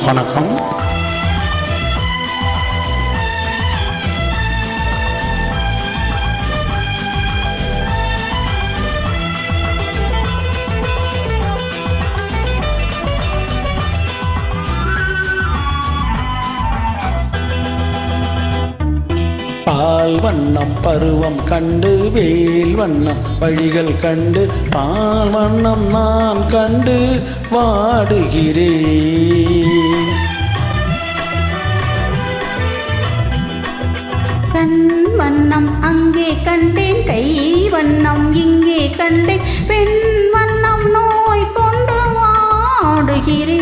வணக்கம். பால் வண்ணம் பருவம் கண்டு வேல் வண்ணம் வழிகள் கண்டு பால் வண்ணம் நான் கண்டு வாடுகிறேன். கண் வண்ணம் அங்கே கண்டேன், கை வண்ணம் இங்கே கண்டேன், பெண் வண்ணம் நோய் கொண்டு வாடுகிறேன்.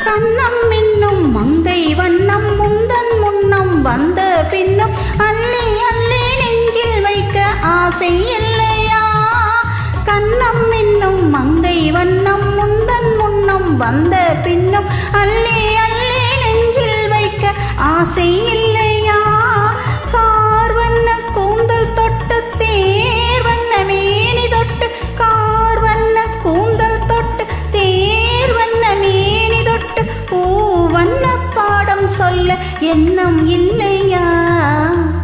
கண்ணம் இன்னும் மங்கை வண்ணம் முந்தன் முன்னம் வந்த பின்னும் அள்ளி அள்ளி நெஞ்சில் வைக்க ஆசை இல்லையா? கண்ணம் இன்னும் மங்கை வண்ணம் முந்தன் முன்னம் வந்த பின்னும் அள்ளி அள்ளி நெஞ்சில் வைக்க ஆசை இல்லையா? கார் வண்ண கூந்தல் தொட்டு தேர் வண்ண மேனி தொட்டு, கார் வண்ண கூந்தல் தொட்டு தேர் வண்ண மேனி தொட்டு, பூவண்ண பாடம் சொல்ல எண்ணம் இல்லையா?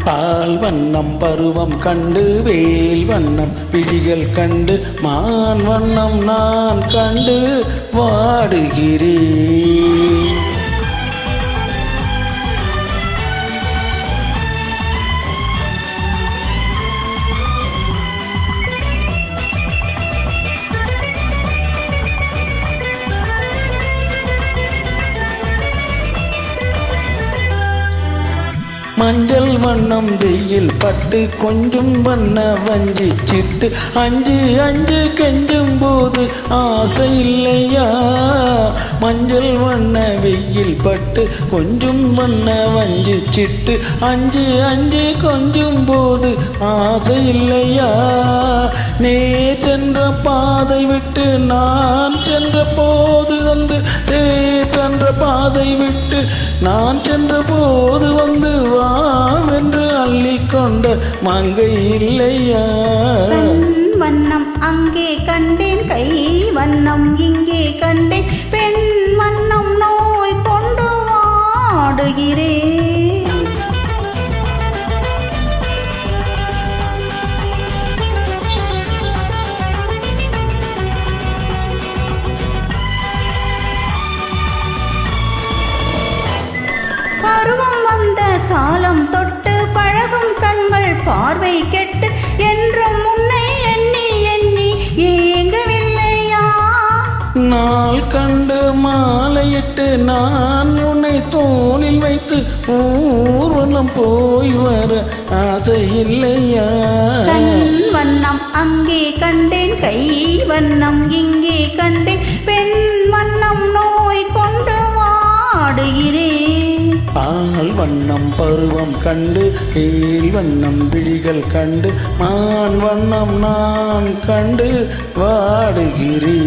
பால் வண்ணம் பருவம் கண்டு வேல் வண்ணம் விழிகள் கண்டு மான் வண்ணம் நான் கண்டு வாடுகிறேன். மஞ்சள் வண்ணம் வெயில் பட்டு கொஞ்சம் வண்ண வஞ்சி சிட்டு அஞ்சு அஞ்சு கெஞ்சும் போது ஆசை இல்லையா? மஞ்சள் வண்ண வெயில் பட்டு கொஞ்சம் வண்ண வஞ்சி சிட்டு அஞ்சு அஞ்சு கொஞ்சம் போது ஆசை இல்லையா? நே சென்ற பாதை விட்டு நான் சென்ற போது வந்து சென்ற பாதை விட்டு நான் சென்ற போது வந்து வாவென்று அள்ளிக்கொண்ட மங்கை இல்லையா? வண்ணம் அங்கே கண்டேன், கை வண்ணம் இங்கே கண்டேன், பெண் வண்ணம் நோய் கொண்டு வாடுகிறேன். பருவம் வந்த காலம் தொட்டு பழகும் கண்கள் பார்வை கெட்டு என்றும் உன்னை எண்ணி எண்ணி ஏங்கவில்லையா? நாள் கண்டு மாலையிட்டு நான் உன்னை தோளில் வைத்து ஊர்வலம் போய் வர ஆசை இல்லையா? கண் வண்ணம் அங்கே கண்டேன், கை வண்ணம் இங்கே கண்டேன், பெண் வண்ணம் நோய் கொண்டு வாடுகிறேன். பால் வண்ணம் பருவம் கண்டு வேல் வண்ணம் விழிகள் கண்டு மான் வண்ணம் நான் கண்டு வாடுகிறேன்.